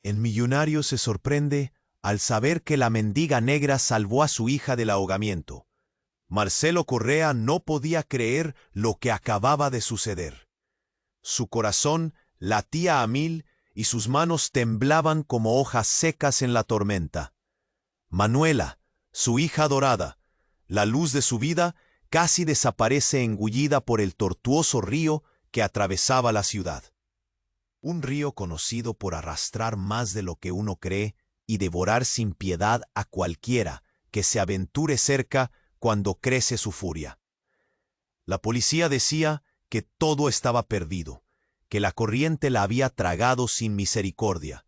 El millonario se sorprende al saber que la mendiga negra salvó a su hija del ahogamiento. Marcelo Correa no podía creer lo que acababa de suceder. Su corazón latía a mil y sus manos temblaban como hojas secas en la tormenta. Manuela, su hija adorada, la luz de su vida, casi desaparece engullida por el tortuoso río que atravesaba la ciudad. Un río conocido por arrastrar más de lo que uno cree y devorar sin piedad a cualquiera que se aventure cerca cuando crece su furia. La policía decía que todo estaba perdido, que la corriente la había tragado sin misericordia.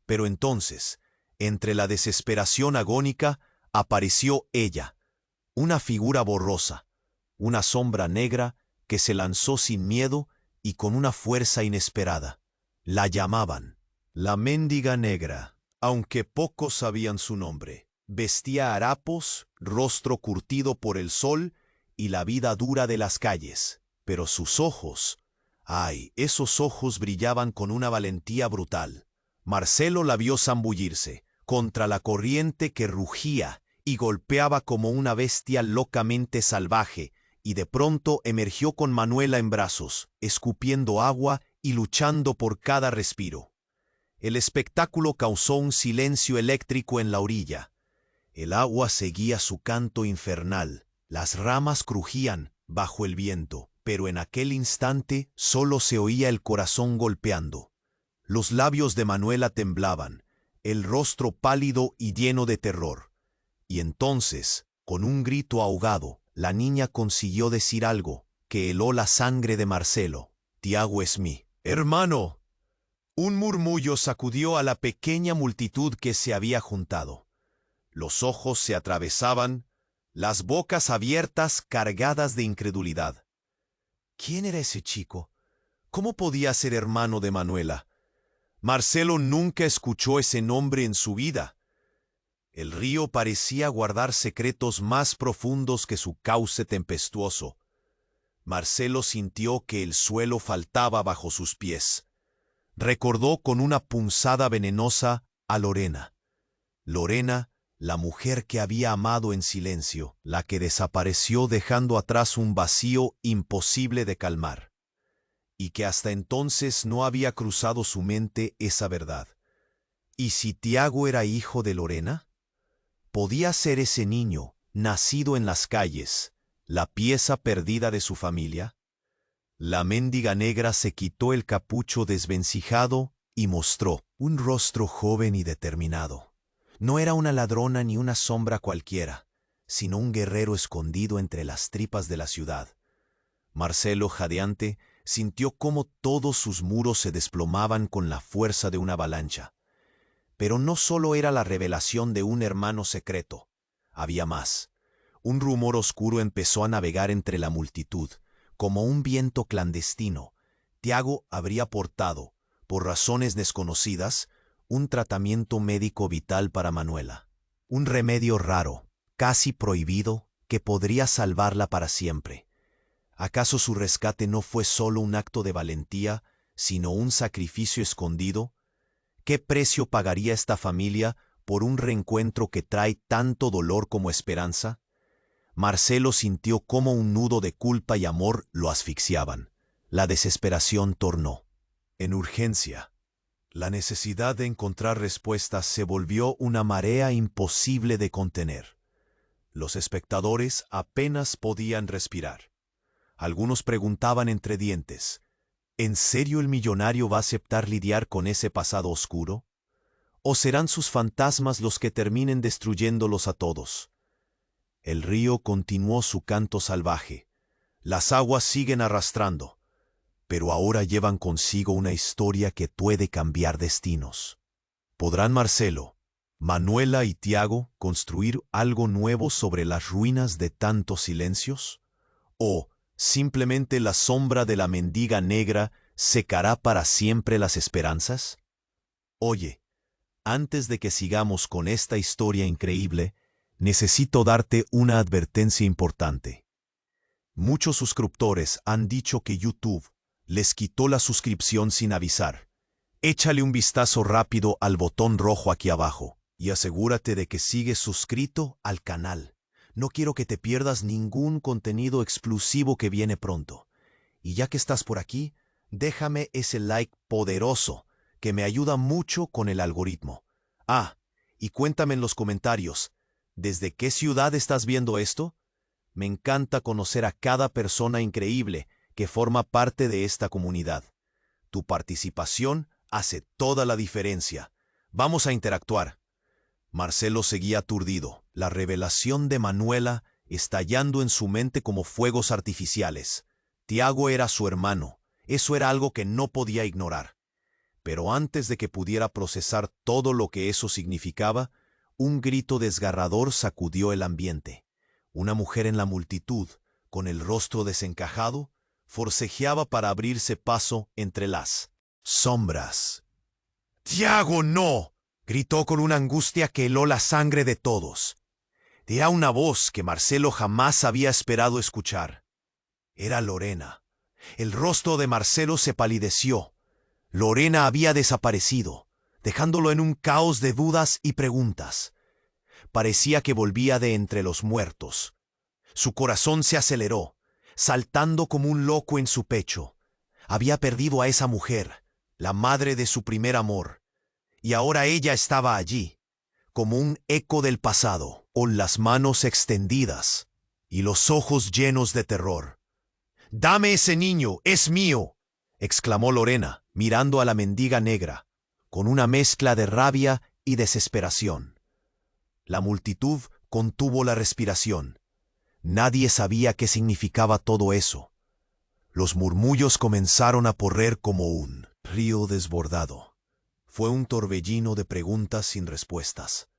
Pero entonces, entre la desesperación agónica, apareció ella, una figura borrosa, una sombra negra que se lanzó sin miedo y con una fuerza inesperada. La llamaban la Mendiga Negra, aunque pocos sabían su nombre. Vestía harapos, rostro curtido por el sol y la vida dura de las calles. Pero sus ojos, ay, esos ojos brillaban con una valentía brutal. Marcelo la vio zambullirse contra la corriente que rugía y golpeaba como una bestia locamente salvaje, y de pronto emergió con Manuela en brazos, escupiendo agua y luchando por cada respiro. El espectáculo causó un silencio eléctrico en la orilla. El agua seguía su canto infernal, las ramas crujían bajo el viento, pero en aquel instante solo se oía el corazón golpeando. Los labios de Manuela temblaban, el rostro pálido y lleno de terror. Y entonces, con un grito ahogado, la niña consiguió decir algo que heló la sangre de Marcelo. «Tiago es mi hermano». Un murmullo sacudió a la pequeña multitud que se había juntado. Los ojos se atravesaban, las bocas abiertas cargadas de incredulidad. ¿Quién era ese chico? ¿Cómo podía ser hermano de Manuela? Marcelo nunca escuchó ese nombre en su vida. El río parecía guardar secretos más profundos que su cauce tempestuoso. Marcelo sintió que el suelo faltaba bajo sus pies. Recordó con una punzada venenosa a Lorena. Lorena, la mujer que había amado en silencio, la que desapareció dejando atrás un vacío imposible de calmar. Y que hasta entonces no había cruzado su mente esa verdad. ¿Y si Tiago era hijo de Lorena? ¿Podía ser ese niño, nacido en las calles, la pieza perdida de su familia? La Mendiga Negra se quitó el capucho desvencijado y mostró un rostro joven y determinado. No era una ladrona ni una sombra cualquiera, sino un guerrero escondido entre las tripas de la ciudad. Marcelo, jadeante, sintió cómo todos sus muros se desplomaban con la fuerza de una avalancha. Pero no solo era la revelación de un hermano secreto, había más. Un rumor oscuro empezó a navegar entre la multitud. Como un viento clandestino, Tiago habría portado, por razones desconocidas, un tratamiento médico vital para Manuela. Un remedio raro, casi prohibido, que podría salvarla para siempre. ¿Acaso su rescate no fue solo un acto de valentía, sino un sacrificio escondido? ¿Qué precio pagaría esta familia por un reencuentro que trae tanto dolor como esperanza? Marcelo sintió cómo un nudo de culpa y amor lo asfixiaban. La desesperación tornó en urgencia. La necesidad de encontrar respuestas se volvió una marea imposible de contener. Los espectadores apenas podían respirar. Algunos preguntaban entre dientes, ¿en serio el millonario va a aceptar lidiar con ese pasado oscuro? ¿O serán sus fantasmas los que terminen destruyéndolos a todos? El río continuó su canto salvaje. Las aguas siguen arrastrando, pero ahora llevan consigo una historia que puede cambiar destinos. ¿Podrán Marcelo, Manuela y Tiago construir algo nuevo sobre las ruinas de tantos silencios? ¿O simplemente la sombra de la Mendiga Negra secará para siempre las esperanzas? Oye, antes de que sigamos con esta historia increíble, necesito darte una advertencia importante. Muchos suscriptores han dicho que YouTube les quitó la suscripción sin avisar, Échale un vistazo rápido al botón rojo aquí abajo y asegúrate de que sigues suscrito al canal. No quiero que te pierdas ningún contenido exclusivo que viene pronto. Y ya que estás por aquí, déjame ese like poderoso que me ayuda mucho con el algoritmo. Ah, y cuéntame en los comentarios, ¿desde qué ciudad estás viendo esto? Me encanta conocer a cada persona increíble que forma parte de esta comunidad. Tu participación hace toda la diferencia. Vamos a interactuar. Marcelo seguía aturdido, la revelación de Manuela estallando en su mente como fuegos artificiales. Tiago era su hermano, eso era algo que no podía ignorar. Pero antes de que pudiera procesar todo lo que eso significaba, un grito desgarrador sacudió el ambiente. Una mujer en la multitud, con el rostro desencajado, forcejeaba para abrirse paso entre las sombras. ¡Tiago, no!, gritó con una angustia que heló la sangre de todos. Era una voz que Marcelo jamás había esperado escuchar. Era Lorena. El rostro de Marcelo se palideció. Lorena había desaparecido, dejándolo en un caos de dudas y preguntas. Parecía que volvía de entre los muertos. Su corazón se aceleró, saltando como un loco en su pecho. Había perdido a esa mujer, la madre de su primer amor, y ahora ella estaba allí, como un eco del pasado, con las manos extendidas y los ojos llenos de terror. «¡Dame ese niño! ¡Es mío!», exclamó Lorena, mirando a la mendiga negra, con una mezcla de rabia y desesperación. La multitud contuvo la respiración. Nadie sabía qué significaba todo eso. Los murmullos comenzaron a correr como un río desbordado. Fue un torbellino de preguntas sin respuestas.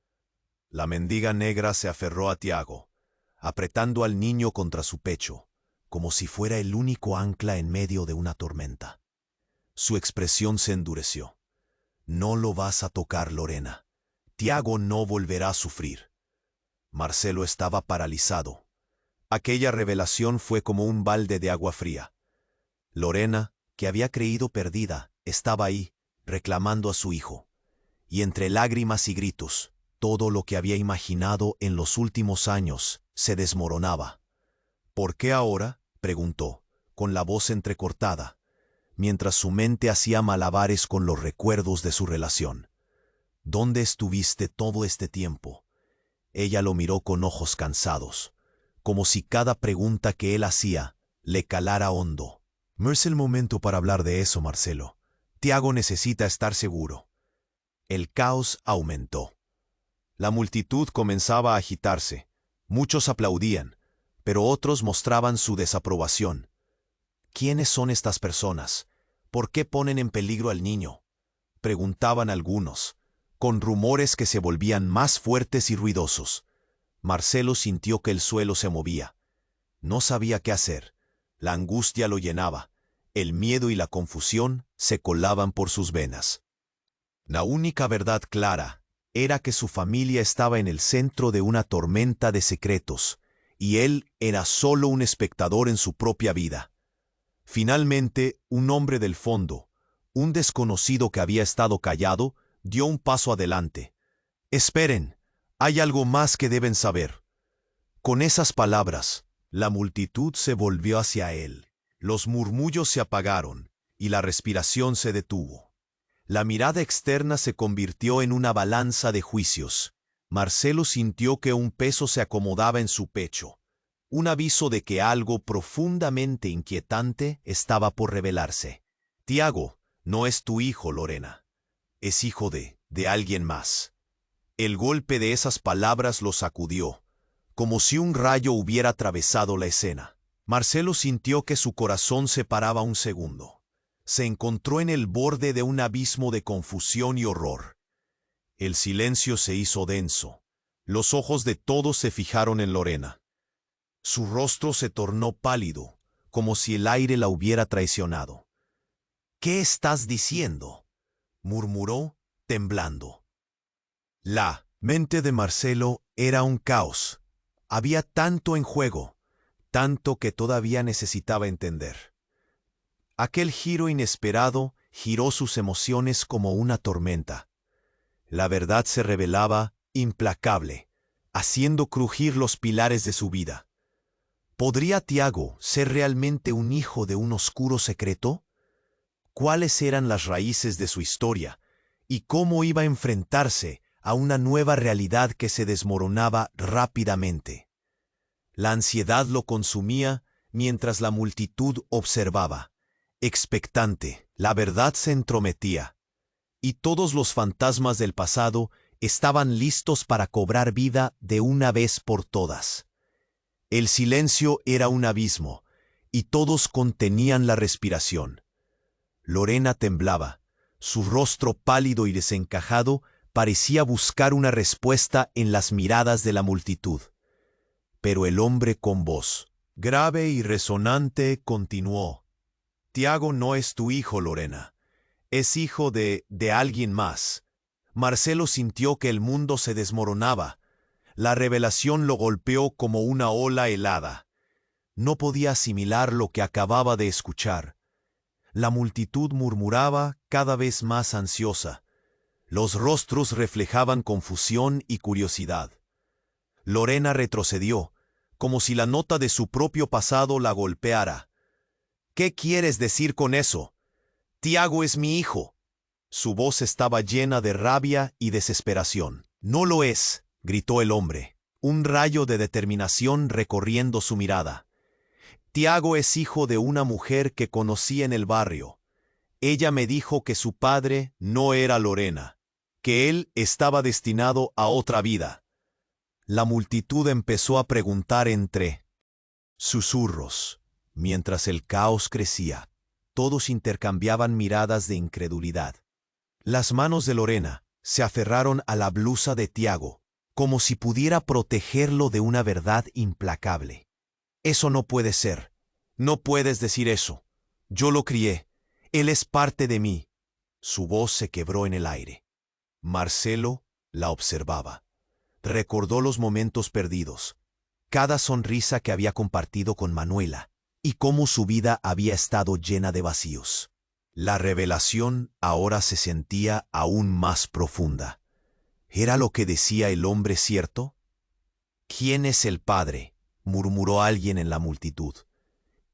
La mendiga negra se aferró a Tiago, apretando al niño contra su pecho, como si fuera el único ancla en medio de una tormenta. Su expresión se endureció. «No lo vas a tocar, Lorena. Tiago no volverá a sufrir». Marcelo estaba paralizado. Aquella revelación fue como un balde de agua fría. Lorena, que había creído perdida, estaba ahí, reclamando a su hijo. Y entre lágrimas y gritos, todo lo que había imaginado en los últimos años se desmoronaba. «¿Por qué ahora?», preguntó, con la voz entrecortada, mientras su mente hacía malabares con los recuerdos de su relación. «¿Dónde estuviste todo este tiempo?». Ella lo miró con ojos cansados, como si cada pregunta que él hacía le calara hondo. «No es el momento para hablar de eso, Marcelo. Tiago necesita estar seguro». El caos aumentó. La multitud comenzaba a agitarse. Muchos aplaudían, pero otros mostraban su desaprobación. «¿Quiénes son estas personas? ¿Por qué ponen en peligro al niño?», preguntaban algunos, con rumores que se volvían más fuertes y ruidosos. Marcelo sintió que el suelo se movía. No sabía qué hacer. La angustia lo llenaba. El miedo y la confusión se colaban por sus venas. La única verdad clara era que su familia estaba en el centro de una tormenta de secretos, y él era solo un espectador en su propia vida. Finalmente, un hombre del fondo, un desconocido que había estado callado, dio un paso adelante. «Esperen, hay algo más que deben saber». Con esas palabras, la multitud se volvió hacia él. Los murmullos se apagaron y la respiración se detuvo. La mirada externa se convirtió en una balanza de juicios. Marcelo sintió que un peso se acomodaba en su pecho, un aviso de que algo profundamente inquietante estaba por revelarse. «Tiago no es tu hijo, Lorena. Es hijo de alguien más». El golpe de esas palabras lo sacudió, como si un rayo hubiera atravesado la escena. Marcelo sintió que su corazón se paraba un segundo. Se encontró en el borde de un abismo de confusión y horror. El silencio se hizo denso. Los ojos de todos se fijaron en Lorena. Su rostro se tornó pálido, como si el aire la hubiera traicionado. «¿Qué estás diciendo?», murmuró, temblando. La mente de Marcelo era un caos. Había tanto en juego, tanto que todavía necesitaba entender. Aquel giro inesperado giró sus emociones como una tormenta. La verdad se revelaba implacable, haciendo crujir los pilares de su vida. ¿Podría Tiago ser realmente un hijo de un oscuro secreto? ¿Cuáles eran las raíces de su historia? ¿Y cómo iba a enfrentarse a una nueva realidad que se desmoronaba rápidamente? La ansiedad lo consumía mientras la multitud observaba. Expectante, la verdad se entrometía, y todos los fantasmas del pasado estaban listos para cobrar vida de una vez por todas. El silencio era un abismo, y todos contenían la respiración. Lorena temblaba. Su rostro pálido y desencajado parecía buscar una respuesta en las miradas de la multitud. Pero el hombre con voz grave y resonante continuó. Tiago no es tu hijo, Lorena. Es hijo de alguien más. Marcelo sintió que el mundo se desmoronaba. La revelación lo golpeó como una ola helada. No podía asimilar lo que acababa de escuchar. La multitud murmuraba cada vez más ansiosa. Los rostros reflejaban confusión y curiosidad. Lorena retrocedió, como si la nota de su propio pasado la golpeara. ¿Qué quieres decir con eso? Tiago es mi hijo. Su voz estaba llena de rabia y desesperación. No lo es, gritó el hombre, un rayo de determinación recorriendo su mirada. Tiago es hijo de una mujer que conocí en el barrio. Ella me dijo que su padre no era Lorena, que él estaba destinado a otra vida. La multitud empezó a preguntar entre susurros. Mientras el caos crecía, todos intercambiaban miradas de incredulidad. Las manos de Lorena se aferraron a la blusa de Tiago, como si pudiera protegerlo de una verdad implacable. Eso no puede ser. No puedes decir eso. Yo lo crié. Él es parte de mí. Su voz se quebró en el aire. Marcelo la observaba. Recordó los momentos perdidos, cada sonrisa que había compartido con Manuela, y cómo su vida había estado llena de vacíos. La revelación ahora se sentía aún más profunda. ¿Era lo que decía el hombre cierto? ¿Quién es el padre?, murmuró alguien en la multitud.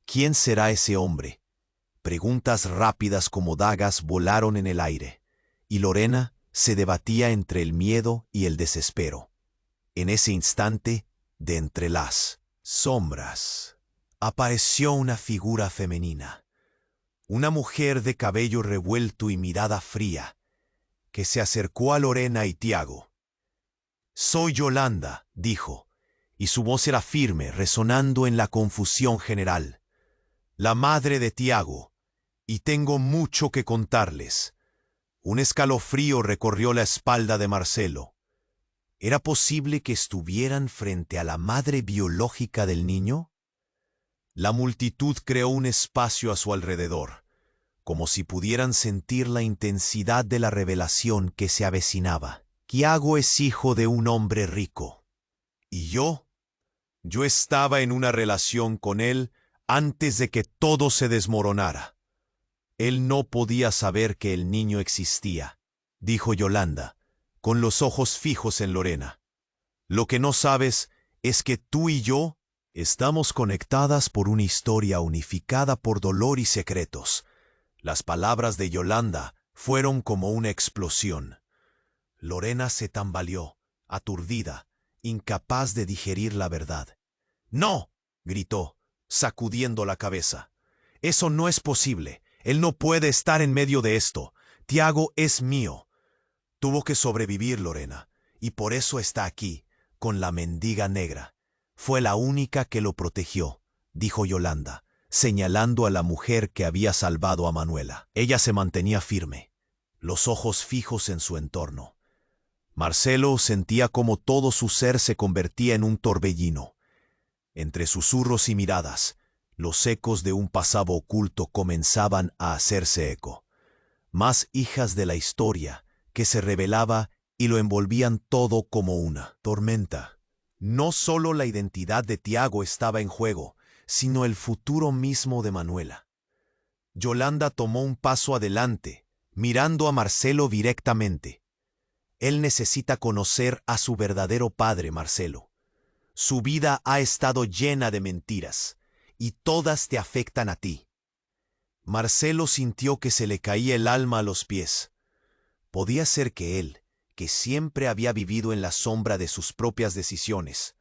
¿Quién será ese hombre? Preguntas rápidas como dagas volaron en el aire, y Lorena se debatía entre el miedo y el desespero. En ese instante, de entre las sombras, apareció una figura femenina, una mujer de cabello revuelto y mirada fría, que se acercó a Lorena y Tiago. «Soy Yolanda», dijo, y su voz era firme, resonando en la confusión general. «La madre de Tiago, y tengo mucho que contarles». Un escalofrío recorrió la espalda de Marcelo. ¿Era posible que estuvieran frente a la madre biológica del niño? La multitud creó un espacio a su alrededor, como si pudieran sentir la intensidad de la revelación que se avecinaba. Tiago es hijo de un hombre rico. ¿Y yo? Yo estaba en una relación con él antes de que todo se desmoronara. Él no podía saber que el niño existía, dijo Yolanda, con los ojos fijos en Lorena. Lo que no sabes es que tú y yo estamos conectadas por una historia unificada por dolor y secretos. Las palabras de Yolanda fueron como una explosión. Lorena se tambaleó, aturdida, incapaz de digerir la verdad. «¡No!», gritó, sacudiendo la cabeza. «Eso no es posible. Él no puede estar en medio de esto. Tiago es mío». Tuvo que sobrevivir, Lorena, y por eso está aquí, con la mendiga negra. Fue la única que lo protegió, dijo Yolanda, señalando a la mujer que había salvado a Manuela. Ella se mantenía firme, los ojos fijos en su entorno. Marcelo sentía como todo su ser se convertía en un torbellino. Entre susurros y miradas, los ecos de un pasado oculto comenzaban a hacerse eco. Más hijas de la historia que se revelaba y lo envolvían todo como una tormenta. No solo la identidad de Tiago estaba en juego, sino el futuro mismo de Manuela. Yolanda tomó un paso adelante, mirando a Marcelo directamente. Él necesita conocer a su verdadero padre, Marcelo. Su vida ha estado llena de mentiras, y todas te afectan a ti. Marcelo sintió que se le caía el alma a los pies. Podía ser que él, que siempre había vivido en la sombra de sus propias decisiones,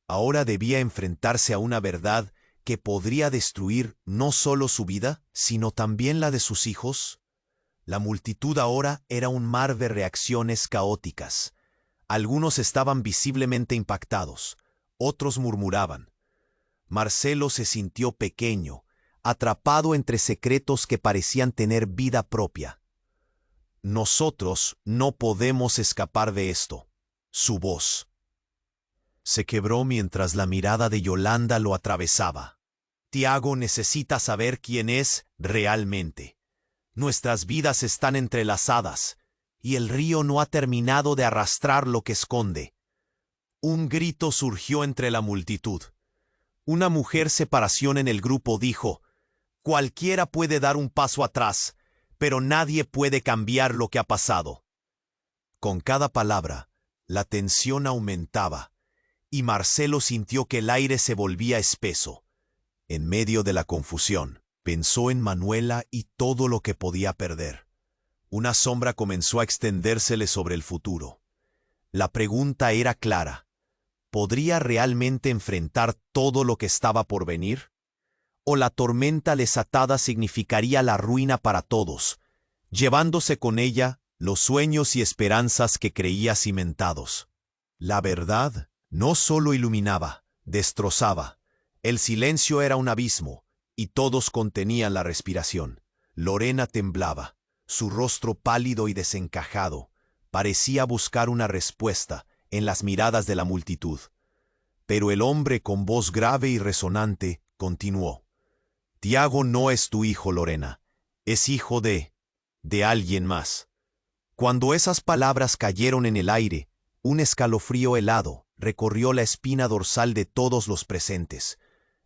ahora debía enfrentarse a una verdad que podría destruir no solo su vida, sino también la de sus hijos. La multitud ahora era un mar de reacciones caóticas. Algunos estaban visiblemente impactados, otros murmuraban. Marcelo se sintió pequeño, atrapado entre secretos que parecían tener vida propia. Nosotros no podemos escapar de esto. Su voz se quebró mientras la mirada de Yolanda lo atravesaba. Tiago necesita saber quién es realmente. Nuestras vidas están entrelazadas, y el río no ha terminado de arrastrar lo que esconde. Un grito surgió entre la multitud. Una mujer separación en el grupo dijo: «Cualquiera puede dar un paso atrás, pero nadie puede cambiar lo que ha pasado». Con cada palabra, la tensión aumentaba, y Marcelo sintió que el aire se volvía espeso. En medio de la confusión, pensó en Manuela y todo lo que podía perder. Una sombra comenzó a extendérsele sobre el futuro. La pregunta era clara: ¿podría realmente enfrentar todo lo que estaba por venir? ¿O la tormenta desatada significaría la ruina para todos, llevándose con ella los sueños y esperanzas que creía cimentados? La verdad no solo iluminaba, destrozaba. El silencio era un abismo, y todos contenían la respiración. Lorena temblaba, su rostro pálido y desencajado. Parecía buscar una respuesta en las miradas de la multitud. Pero el hombre con voz grave y resonante continuó: «Tiago no es tu hijo, Lorena. Es hijo de alguien más». Cuando esas palabras cayeron en el aire, un escalofrío helado recorrió la espina dorsal de todos los presentes.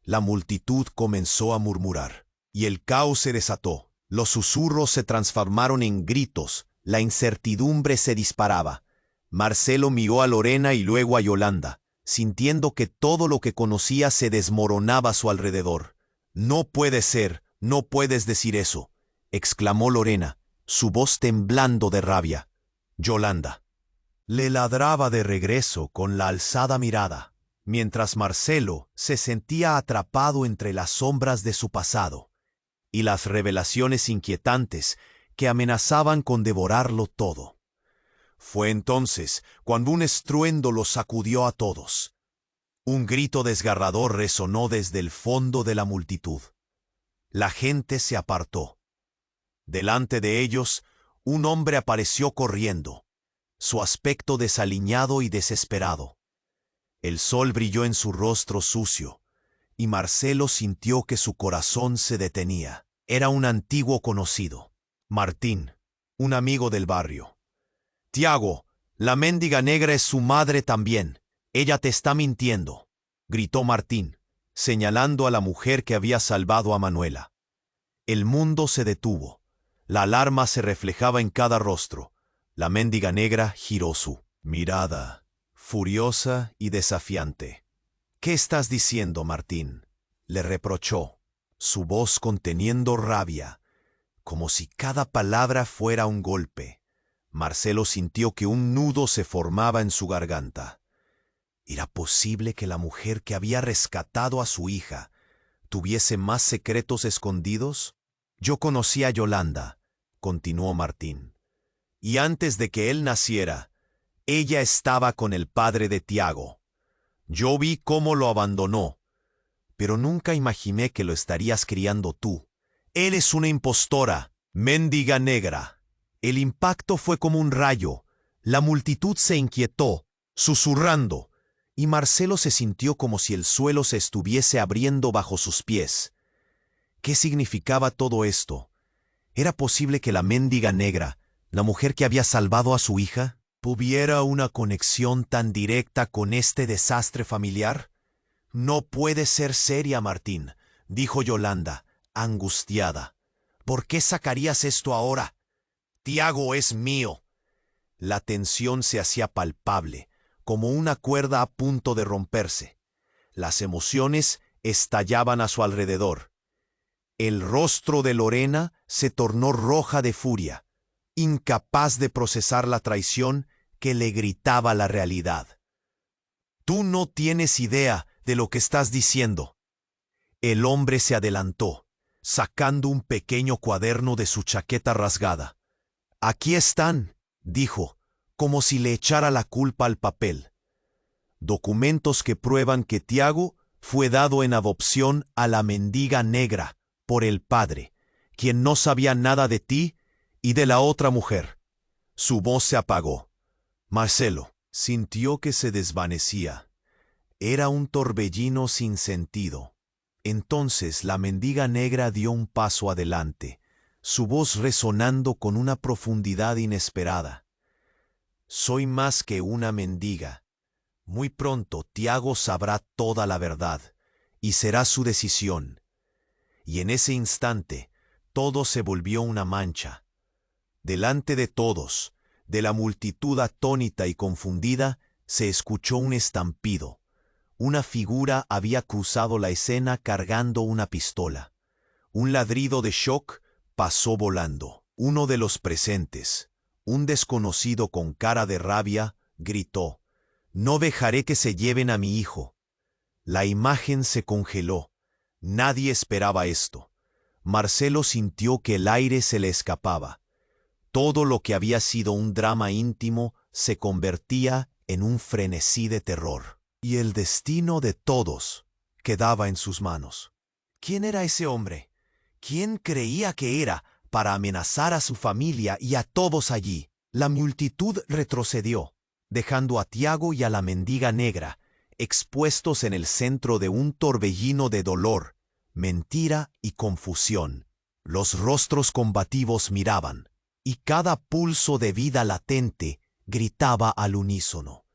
La multitud comenzó a murmurar, y el caos se desató. Los susurros se transformaron en gritos, la incertidumbre se disparaba. Marcelo miró a Lorena y luego a Yolanda, sintiendo que todo lo que conocía se desmoronaba a su alrededor. «No puede ser, no puedes decir eso», exclamó Lorena, su voz temblando de rabia. Yolanda le ladraba de regreso con la alzada mirada, mientras Marcelo se sentía atrapado entre las sombras de su pasado y las revelaciones inquietantes que amenazaban con devorarlo todo. Fue entonces cuando un estruendo los sacudió a todos. Un grito desgarrador resonó desde el fondo de la multitud. La gente se apartó. Delante de ellos, un hombre apareció corriendo, su aspecto desaliñado y desesperado. El sol brilló en su rostro sucio, y Marcelo sintió que su corazón se detenía. Era un antiguo conocido, Martín, un amigo del barrio. «Tiago, la mendiga negra es su madre también. Ella te está mintiendo», gritó Martín, señalando a la mujer que había salvado a Manuela. El mundo se detuvo. La alarma se reflejaba en cada rostro. La mendiga negra giró su mirada, furiosa y desafiante. «¿Qué estás diciendo, Martín?», le reprochó, su voz conteniendo rabia, como si cada palabra fuera un golpe. Marcelo sintió que un nudo se formaba en su garganta. ¿Era posible que la mujer que había rescatado a su hija tuviese más secretos escondidos? «Yo conocí a Yolanda», continuó Martín, «y antes de que él naciera, ella estaba con el padre de Tiago. Yo vi cómo lo abandonó, pero nunca imaginé que lo estarías criando tú. Él es una impostora, mendiga negra». El impacto fue como un rayo. La multitud se inquietó, susurrando, y Marcelo se sintió como si el suelo se estuviese abriendo bajo sus pies. ¿Qué significaba todo esto? ¿Era posible que la mendiga negra, la mujer que había salvado a su hija, tuviera una conexión tan directa con este desastre familiar? «No puede ser seria, Martín», dijo Yolanda, angustiada. ¿Por qué sacarías esto ahora? Tiago es mío. La tensión se hacía palpable, como una cuerda a punto de romperse. Las emociones estallaban a su alrededor. El rostro de Lorena se tornó roja de furia, incapaz de procesar la traición que le gritaba la realidad. Tú no tienes idea de lo que estás diciendo. El hombre se adelantó, sacando un pequeño cuaderno de su chaqueta rasgada. Aquí están, dijo, como si le echara la culpa al papel. Documentos que prueban que Tiago fue dado en adopción a la mendiga negra por el padre, quien no sabía nada de ti y de la otra mujer. Su voz se apagó. Marcelo sintió que se desvanecía. Era un torbellino sin sentido. Entonces la mendiga negra dio un paso adelante, su voz resonando con una profundidad inesperada. Soy más que una mendiga. Muy pronto Tiago sabrá toda la verdad, y será su decisión. Y en ese instante, todo se volvió una mancha. Delante de todos, de la multitud atónita y confundida, se escuchó un estampido. Una figura había cruzado la escena cargando una pistola. Un ladrido de shock pasó volando. Uno de los presentes, un desconocido con cara de rabia, gritó: «No dejaré que se lleven a mi hijo». La imagen se congeló. Nadie esperaba esto. Marcelo sintió que el aire se le escapaba. Todo lo que había sido un drama íntimo se convertía en un frenesí de terror. Y el destino de todos quedaba en sus manos. ¿Quién era ese hombre? ¿Quién creía que era para amenazar a su familia y a todos allí? La multitud retrocedió, dejando a Tiago y a la mendiga negra expuestos en el centro de un torbellino de dolor, mentira y confusión. Los rostros combativos miraban, y cada pulso de vida latente gritaba al unísono.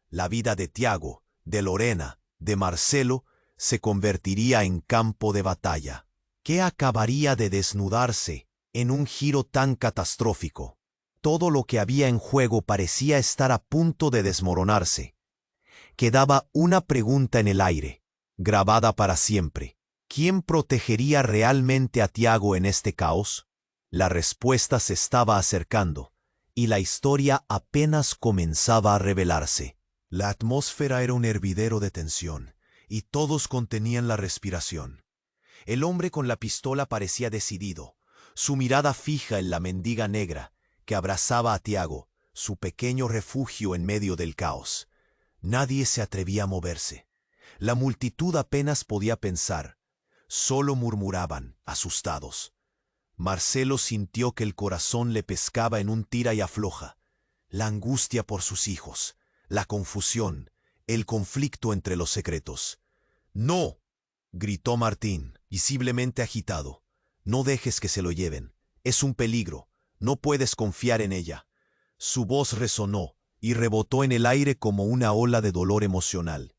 La vida de Tiago, de Lorena, de Marcelo, se convertiría en campo de batalla, que acabaría de desnudarse en un giro tan catastrófico. Todo lo que había en juego parecía estar a punto de desmoronarse. Quedaba una pregunta en el aire, grabada para siempre. ¿Quién protegería realmente a Tiago en este caos? La respuesta se estaba acercando, y la historia apenas comenzaba a revelarse. La atmósfera era un hervidero de tensión, y todos contenían la respiración. El hombre con la pistola parecía decidido, su mirada fija en la mendiga negra, que abrazaba a Tiago, su pequeño refugio en medio del caos. Nadie se atrevía a moverse. La multitud apenas podía pensar. Solo murmuraban, asustados. Marcelo sintió que el corazón le pescaba en un tira y afloja. La angustia por sus hijos, la confusión, el conflicto entre los secretos. «¡No!», gritó Martín, visiblemente agitado. «No dejes que se lo lleven. Es un peligro. No puedes confiar en ella». Su voz resonó y rebotó en el aire como una ola de dolor emocional.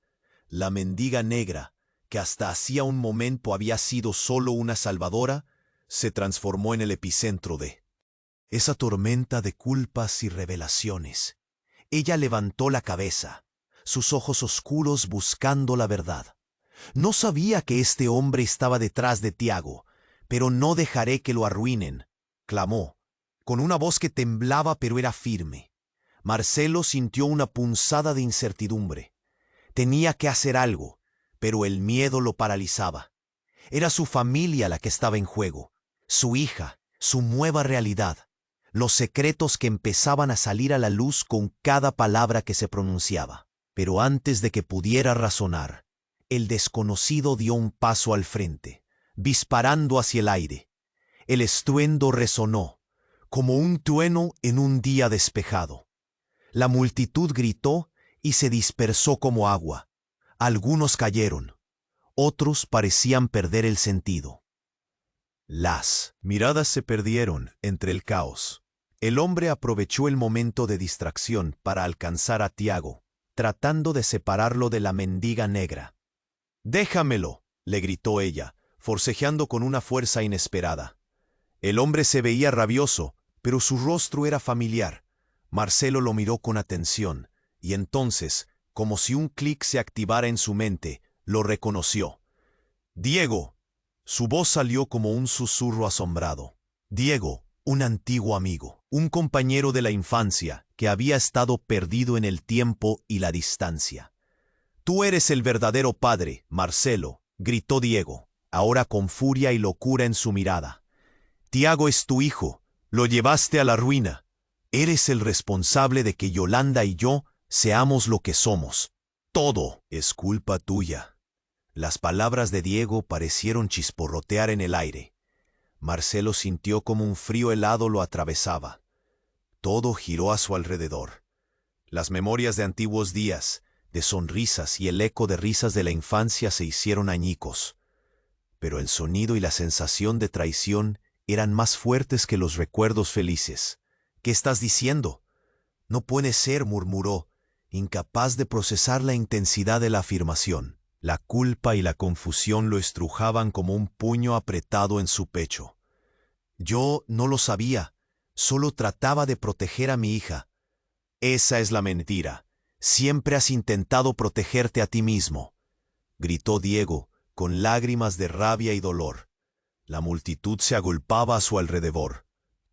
La mendiga negra, que hasta hacía un momento había sido solo una salvadora, se transformó en el epicentro de esa tormenta de culpas y revelaciones. Ella levantó la cabeza, sus ojos oscuros buscando la verdad. No sabía que este hombre estaba detrás de Tiago, pero no dejaré que lo arruinen, clamó, con una voz que temblaba pero era firme. Marcelo sintió una punzada de incertidumbre. Tenía que hacer algo, pero el miedo lo paralizaba. Era su familia la que estaba en juego, su hija, su nueva realidad, los secretos que empezaban a salir a la luz con cada palabra que se pronunciaba. Pero antes de que pudiera razonar, el desconocido dio un paso al frente, disparando hacia el aire. El estruendo resonó, como un trueno en un día despejado. La multitud gritó y se dispersó como agua. Algunos cayeron, otros parecían perder el sentido. Las miradas se perdieron entre el caos. El hombre aprovechó el momento de distracción para alcanzar a Tiago, tratando de separarlo de la mendiga negra. «¡Déjamelo!», le gritó ella, forcejeando con una fuerza inesperada. El hombre se veía rabioso, pero su rostro era familiar. Marcelo lo miró con atención, y entonces, como si un clic se activara en su mente, lo reconoció. Diego. Su voz salió como un susurro asombrado. Diego, un antiguo amigo, un compañero de la infancia que había estado perdido en el tiempo y la distancia. Tú eres el verdadero padre, Marcelo, gritó Diego, ahora con furia y locura en su mirada. Tiago es tu hijo, lo llevaste a la ruina. Eres el responsable de que Yolanda y yo seamos lo que somos. Todo es culpa tuya. Las palabras de Diego parecieron chisporrotear en el aire. Marcelo sintió como un frío helado lo atravesaba. Todo giró a su alrededor. Las memorias de antiguos días, de sonrisas y el eco de risas de la infancia se hicieron añicos. Pero el sonido y la sensación de traición eran más fuertes que los recuerdos felices. ¿Qué estás diciendo? No puede ser, murmuró, incapaz de procesar la intensidad de la afirmación. La culpa y la confusión lo estrujaban como un puño apretado en su pecho. Yo no lo sabía, solo trataba de proteger a mi hija. Esa es la mentira. Siempre has intentado protegerte a ti mismo, gritó Diego, con lágrimas de rabia y dolor. La multitud se agolpaba a su alrededor,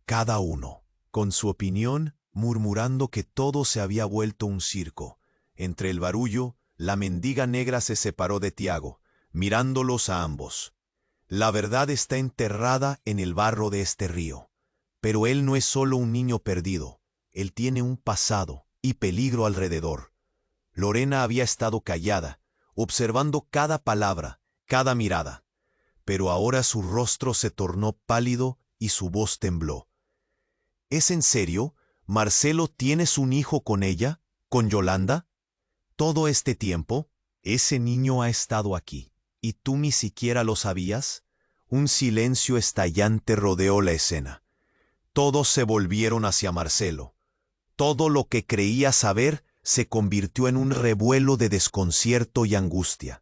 cada uno, con su opinión, murmurando que todo se había vuelto un circo. Entre el barullo, la mendiga negra se separó de Tiago, mirándolos a ambos. La verdad está enterrada en el barro de este río. Pero él no es solo un niño perdido, él tiene un pasado y peligro alrededor. Lorena había estado callada, observando cada palabra, cada mirada. Pero ahora su rostro se tornó pálido y su voz tembló. ¿Es en serio? ¿Marcelo tienes un hijo con ella? ¿Con Yolanda? Todo este tiempo, ese niño ha estado aquí, ¿y tú ni siquiera lo sabías? Un silencio estallante rodeó la escena. Todos se volvieron hacia Marcelo. Todo lo que creía saber se convirtió en un revuelo de desconcierto y angustia.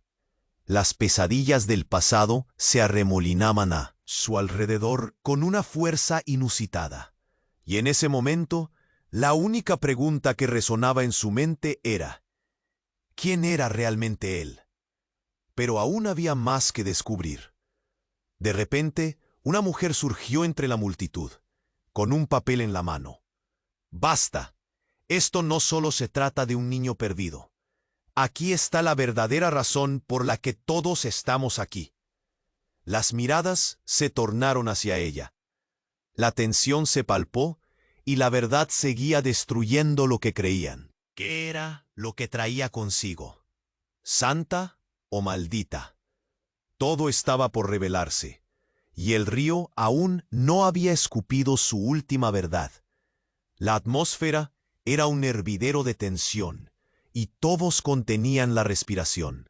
Las pesadillas del pasado se arremolinaban a su alrededor con una fuerza inusitada. Y en ese momento, la única pregunta que resonaba en su mente era: ¿quién era realmente él? Pero aún había más que descubrir. De repente, una mujer surgió entre la multitud, con un papel en la mano. ¡Basta! Esto no solo se trata de un niño perdido. Aquí está la verdadera razón por la que todos estamos aquí. Las miradas se tornaron hacia ella. La tensión se palpó y la verdad seguía destruyendo lo que creían. ¿Qué era lo que traía consigo? ¿Santa o maldita? Todo estaba por revelarse, y el río aún no había escupido su última verdad. La atmósfera era un hervidero de tensión, y todos contenían la respiración.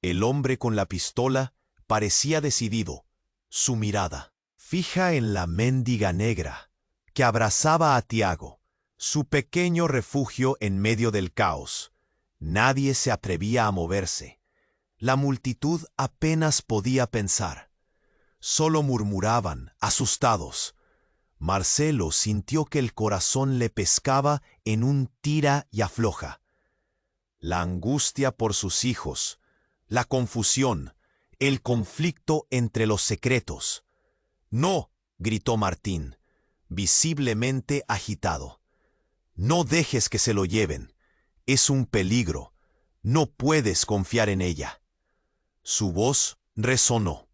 El hombre con la pistola parecía decidido, su mirada fija en la mendiga negra, que abrazaba a Tiago, su pequeño refugio en medio del caos. Nadie se atrevía a moverse. La multitud apenas podía pensar. Solo murmuraban, asustados. Marcelo sintió que el corazón le pescaba en un tira y afloja. La angustia por sus hijos, la confusión, el conflicto entre los secretos. «No», gritó Martín, visiblemente agitado. «No dejes que se lo lleven. Es un peligro. No puedes confiar en ella». Su voz resonó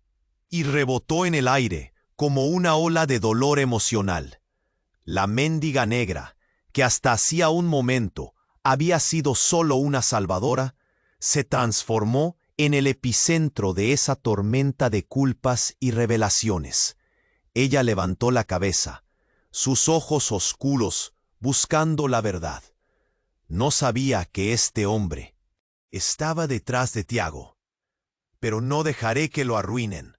y rebotó en el aire como una ola de dolor emocional. La mendiga negra, que hasta hacía un momento había sido solo una salvadora, se transformó en el epicentro de esa tormenta de culpas y revelaciones. Ella levantó la cabeza, sus ojos oscuros buscando la verdad. No sabía que este hombre estaba detrás de Tiago. «Pero no dejaré que lo arruinen»,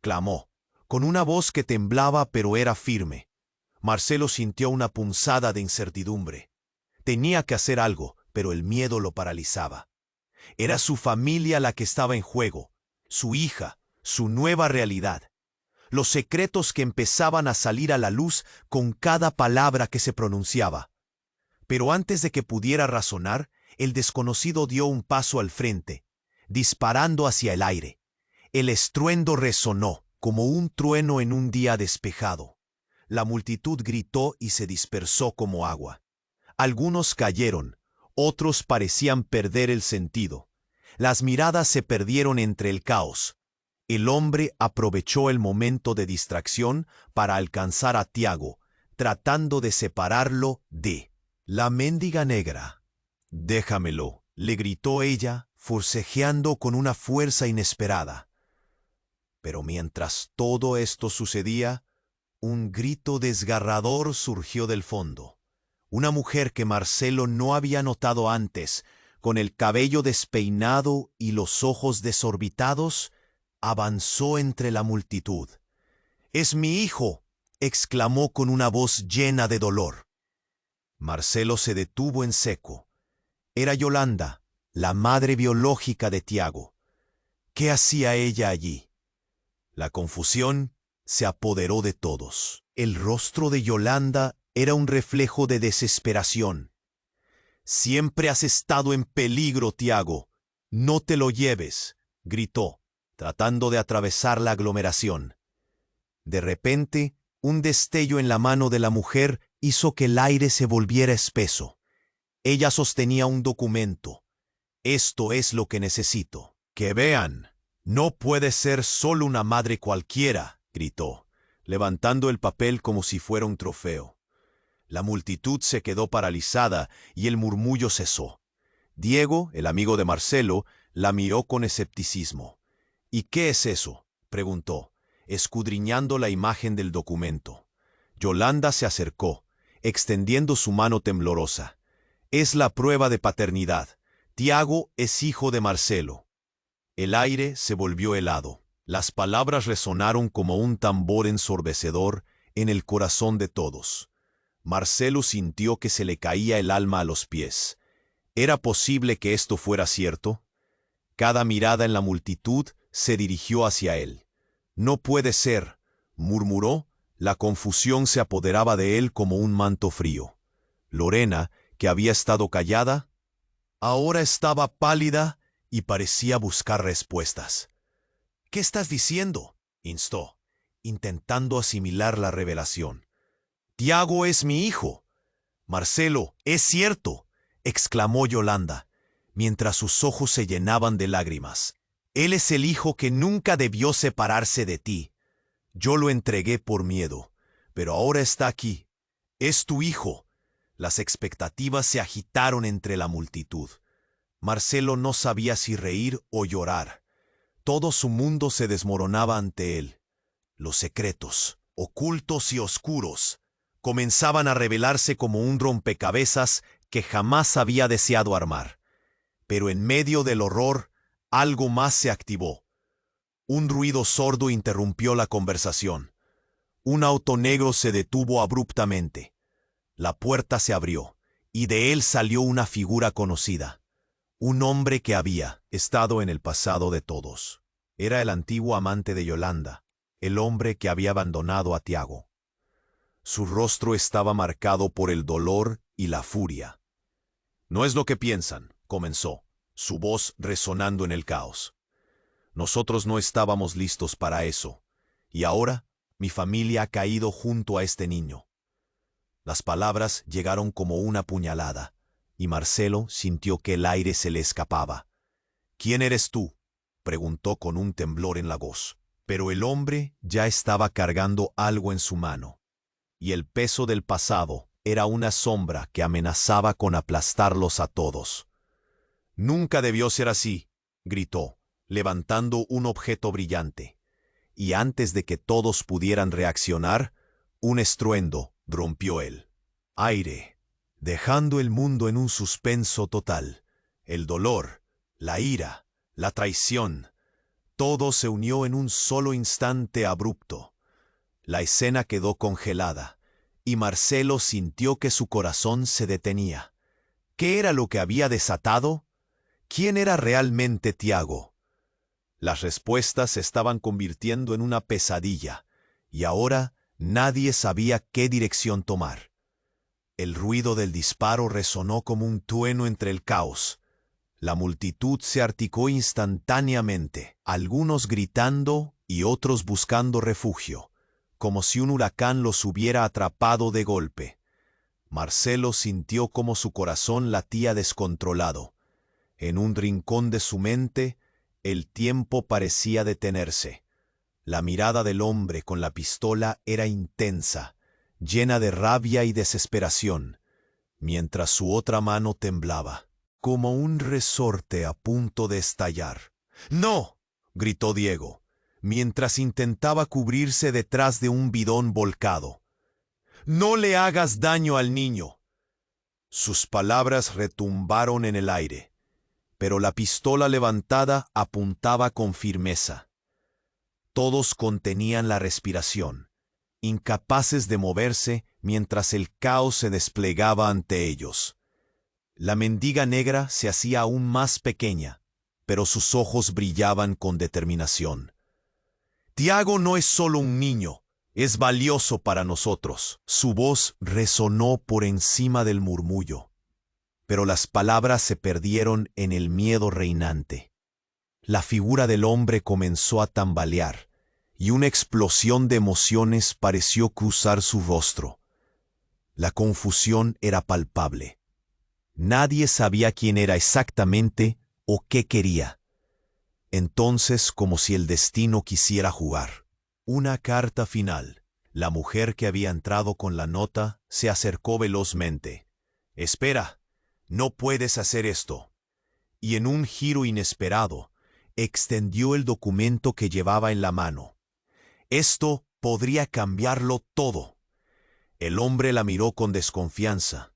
clamó, con una voz que temblaba pero era firme. Marcelo sintió una punzada de incertidumbre. Tenía que hacer algo, pero el miedo lo paralizaba. Era su familia la que estaba en juego, su hija, su nueva realidad. los secretos que empezaban a salir a la luz con cada palabra que se pronunciaba. Pero antes de que pudiera razonar, el desconocido dio un paso al frente, disparando hacia el aire. El estruendo resonó, como un trueno en un día despejado. La multitud gritó y se dispersó como agua. Algunos cayeron, otros parecían perder el sentido. Las miradas se perdieron entre el caos. El hombre aprovechó el momento de distracción para alcanzar a Tiago, tratando de separarlo de la mendiga negra. «Déjamelo», le gritó ella, forcejeando con una fuerza inesperada. Pero mientras todo esto sucedía, un grito desgarrador surgió del fondo. Una mujer que Marcelo no había notado antes, con el cabello despeinado y los ojos desorbitados, avanzó entre la multitud. «¡Es mi hijo!», exclamó con una voz llena de dolor. Marcelo se detuvo en seco. Era Yolanda, la madre biológica de Tiago. ¿Qué hacía ella allí? La confusión se apoderó de todos. El rostro de Yolanda era un reflejo de desesperación. «Siempre has estado en peligro, Tiago. No te lo lleves», gritó, tratando de atravesar la aglomeración. De repente, un destello en la mano de la mujer hizo que el aire se volviera espeso. Ella sostenía un documento. «Esto es lo que necesito. Que vean. No puede ser solo una madre cualquiera», gritó, levantando el papel como si fuera un trofeo. La multitud se quedó paralizada y el murmullo cesó. Diego, el amigo de Marcelo, la miró con escepticismo. «¿Y qué es eso?», preguntó, escudriñando la imagen del documento. Yolanda se acercó, extendiendo su mano temblorosa. «Es la prueba de paternidad. Tiago es hijo de Marcelo». El aire se volvió helado. Las palabras resonaron como un tambor ensordecedor en el corazón de todos. Marcelo sintió que se le caía el alma a los pies. ¿Era posible que esto fuera cierto? Cada mirada en la multitud se dirigió hacia él. «No puede ser», murmuró. La confusión se apoderaba de él como un manto frío. Lorena, que había estado callada, ahora estaba pálida y parecía buscar respuestas. «¿Qué estás diciendo?», instó, intentando asimilar la revelación. «Tiago es mi hijo». «Marcelo, es cierto», exclamó Yolanda, mientras sus ojos se llenaban de lágrimas. «Él es el hijo que nunca debió separarse de ti. Yo lo entregué por miedo, pero ahora está aquí. Es tu hijo». Las expectativas se agitaron entre la multitud. Marcelo no sabía si reír o llorar. Todo su mundo se desmoronaba ante él. Los secretos, ocultos y oscuros, comenzaban a revelarse como un rompecabezas que jamás había deseado armar. Pero en medio del horror, algo más se activó. Un ruido sordo interrumpió la conversación. Un auto negro se detuvo abruptamente. La puerta se abrió, y de él salió una figura conocida. Un hombre que había estado en el pasado de todos. Era el antiguo amante de Yolanda, el hombre que había abandonado a Tiago. Su rostro estaba marcado por el dolor y la furia. «No es lo que piensan», comenzó, su voz resonando en el caos. «Nosotros no estábamos listos para eso, y ahora mi familia ha caído junto a este niño». Las palabras llegaron como una puñalada, y Marcelo sintió que el aire se le escapaba. «¿Quién eres tú?», preguntó con un temblor en la voz. Pero el hombre ya estaba cargando algo en su mano, y el peso del pasado era una sombra que amenazaba con aplastarlos a todos. «Nunca debió ser así», gritó, levantando un objeto brillante. Y antes de que todos pudieran reaccionar, un estruendo rompió el aire, dejando el mundo en un suspenso total. El dolor, la ira, la traición, todo se unió en un solo instante abrupto. La escena quedó congelada, y Marcelo sintió que su corazón se detenía. ¿Qué era lo que había desatado? ¿Quién era realmente Tiago? Las respuestas se estaban convirtiendo en una pesadilla, y ahora nadie sabía qué dirección tomar. El ruido del disparo resonó como un trueno entre el caos. La multitud se articuló instantáneamente, algunos gritando y otros buscando refugio, como si un huracán los hubiera atrapado de golpe. Marcelo sintió como su corazón latía descontrolado. En un rincón de su mente, el tiempo parecía detenerse. La mirada del hombre con la pistola era intensa, llena de rabia y desesperación, mientras su otra mano temblaba, como un resorte a punto de estallar. ¡No!, gritó Diego, mientras intentaba cubrirse detrás de un bidón volcado. «¡No le hagas daño al niño!». Sus palabras retumbaron en el aire, pero la pistola levantada apuntaba con firmeza. Todos contenían la respiración, incapaces de moverse mientras el caos se desplegaba ante ellos. La mendiga negra se hacía aún más pequeña, pero sus ojos brillaban con determinación. «Tiago no es solo un niño, es valioso para nosotros». Su voz resonó por encima del murmullo, pero las palabras se perdieron en el miedo reinante. La figura del hombre comenzó a tambalear, y una explosión de emociones pareció cruzar su rostro. La confusión era palpable. Nadie sabía quién era exactamente o qué quería. Entonces, como si el destino quisiera jugar. Una carta final. La mujer que había entrado con la nota se acercó velozmente. «Espera, no puedes hacer esto». Y en un giro inesperado, extendió el documento que llevaba en la mano. Esto podría cambiarlo todo. El hombre la miró con desconfianza,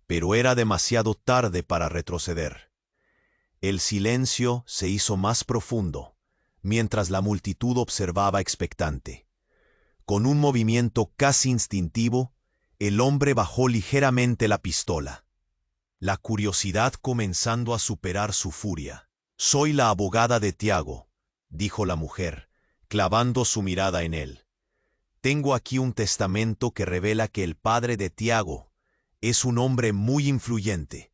pero era demasiado tarde para retroceder. El silencio se hizo más profundo, mientras la multitud observaba expectante. Con un movimiento casi instintivo, el hombre bajó ligeramente la pistola, la curiosidad comenzando a superar su furia. «Soy la abogada de Tiago», dijo la mujer, clavando su mirada en él. «Tengo aquí un testamento que revela que el padre de Tiago es un hombre muy influyente,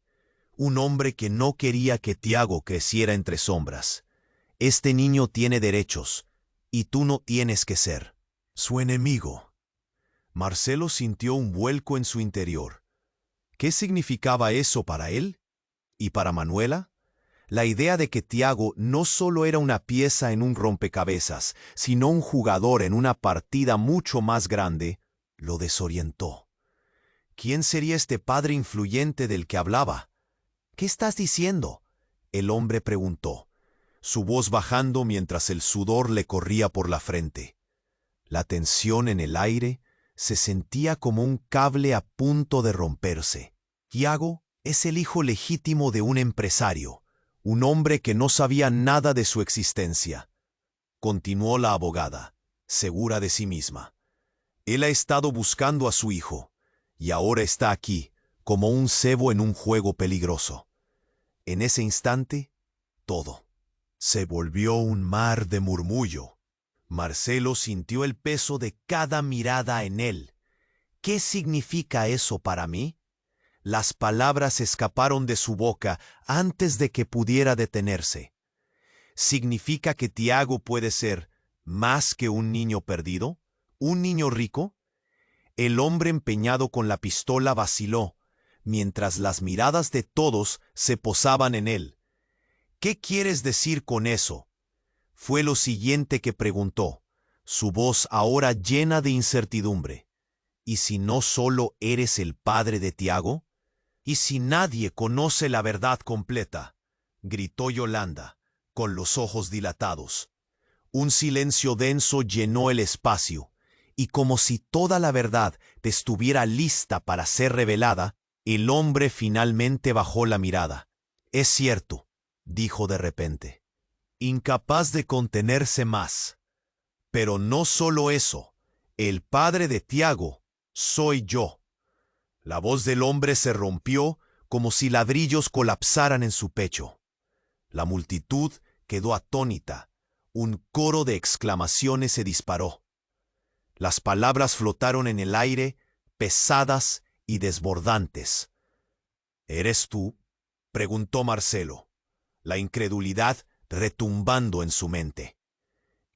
un hombre que no quería que Tiago creciera entre sombras. Este niño tiene derechos, y tú no tienes que ser su enemigo». Marcelo sintió un vuelco en su interior. ¿Qué significaba eso para él? ¿Y para Manuela? La idea de que Tiago no solo era una pieza en un rompecabezas, sino un jugador en una partida mucho más grande, lo desorientó. ¿Quién sería este padre influyente del que hablaba? «¿Qué estás diciendo?», el hombre preguntó, su voz bajando mientras el sudor le corría por la frente. La tensión en el aire se sentía como un cable a punto de romperse. «Tiago es el hijo legítimo de un empresario, un hombre que no sabía nada de su existencia», continuó la abogada, segura de sí misma. «Él ha estado buscando a su hijo, y ahora está aquí, como un cebo en un juego peligroso». En ese instante, todo se volvió un mar de murmullo. Marcelo sintió el peso de cada mirada en él. «¿Qué significa eso para mí?». Las palabras escaparon de su boca antes de que pudiera detenerse. ¿Significa que Tiago puede ser más que un niño perdido? ¿Un niño rico? El hombre empeñado con la pistola vaciló, mientras las miradas de todos se posaban en él. «¿Qué quieres decir con eso?», fue lo siguiente que preguntó, su voz ahora llena de incertidumbre. «¿Y si no solo eres el padre de Tiago? ¿Y si nadie conoce la verdad completa?», gritó Yolanda, con los ojos dilatados. Un silencio denso llenó el espacio, y como si toda la verdad estuviera lista para ser revelada, el hombre finalmente bajó la mirada. «Es cierto», dijo de repente, incapaz de contenerse más. «Pero no solo eso, el padre de Tiago soy yo». La voz del hombre se rompió como si ladrillos colapsaran en su pecho. La multitud quedó atónita. Un coro de exclamaciones se disparó. Las palabras flotaron en el aire, pesadas y desbordantes. ¿Eres tú?, preguntó Marcelo, la incredulidad retumbando en su mente.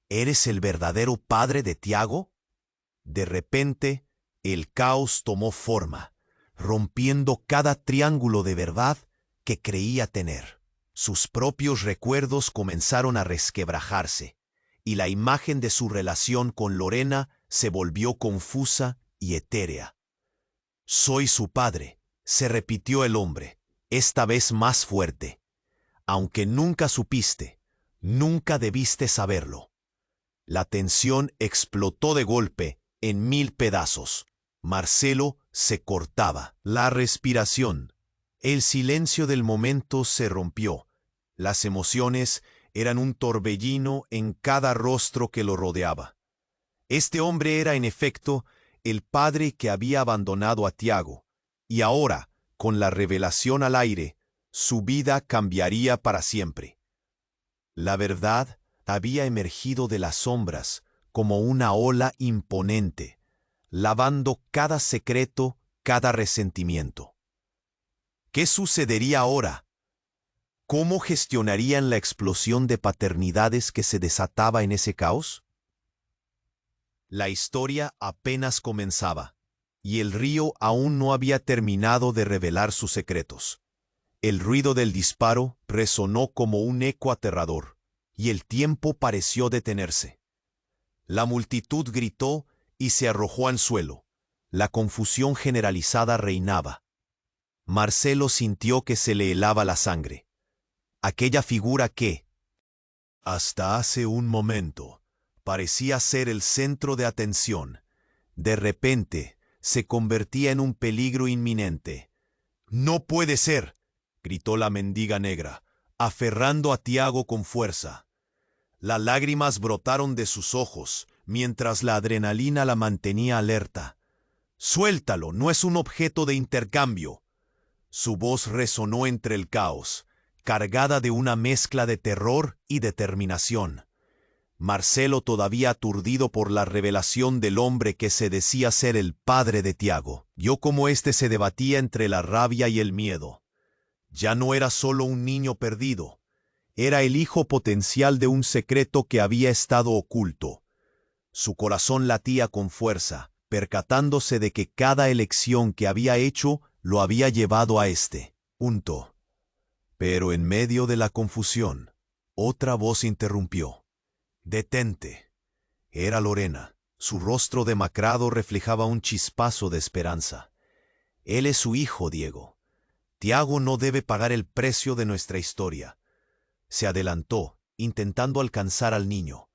¿Eres el verdadero padre de Tiago? De repente, el caos tomó forma, rompiendo cada triángulo de verdad que creía tener. Sus propios recuerdos comenzaron a resquebrajarse, y la imagen de su relación con Lorena se volvió confusa y etérea. «Soy su padre», se repitió el hombre, esta vez más fuerte. «Aunque nunca supiste, nunca debiste saberlo». La tensión explotó de golpe en 1000 pedazos. Marcelo se cortaba la respiración. El silencio del momento se rompió. Las emociones eran un torbellino en cada rostro que lo rodeaba. Este hombre era, en efecto, el padre que había abandonado a Tiago, y ahora, con la revelación al aire, su vida cambiaría para siempre. La verdad había emergido de las sombras como una ola imponente, lavando cada secreto, cada resentimiento. ¿Qué sucedería ahora? ¿Cómo gestionarían la explosión de paternidades que se desataba en ese caos? La historia apenas comenzaba, y el río aún no había terminado de revelar sus secretos. El ruido del disparo resonó como un eco aterrador, y el tiempo pareció detenerse. La multitud gritó y se arrojó al suelo. La confusión generalizada reinaba. Marcelo sintió que se le helaba la sangre. Aquella figura que, hasta hace un momento, parecía ser el centro de atención, de repente se convertía en un peligro inminente. «¡No puede ser!», gritó la mendiga negra, aferrando a Tiago con fuerza. Las lágrimas brotaron de sus ojos, mientras la adrenalina la mantenía alerta. «¡Suéltalo! No es un objeto de intercambio». Su voz resonó entre el caos, cargada de una mezcla de terror y determinación. Marcelo, todavía aturdido por la revelación del hombre que se decía ser el padre de Tiago, vio cómo éste se debatía entre la rabia y el miedo. Ya no era solo un niño perdido, era el hijo potencial de un secreto que había estado oculto. Su corazón latía con fuerza, percatándose de que cada elección que había hecho lo había llevado a este punto. Pero en medio de la confusión, otra voz interrumpió. «Detente». Era Lorena. Su rostro demacrado reflejaba un chispazo de esperanza. «Él es su hijo, Diego. Tiago no debe pagar el precio de nuestra historia». Se adelantó, intentando alcanzar al niño.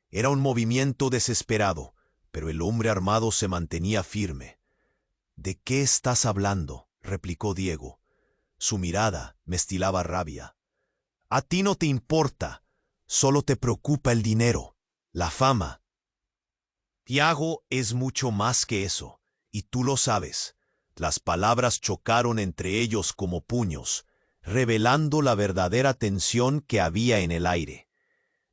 Era un movimiento desesperado, pero el hombre armado se mantenía firme. «¿De qué estás hablando?», replicó Diego. Su mirada mestilaba rabia. «A ti no te importa, solo te preocupa el dinero, la fama». «Tiago es mucho más que eso, y tú lo sabes». Las palabras chocaron entre ellos como puños, revelando la verdadera tensión que había en el aire.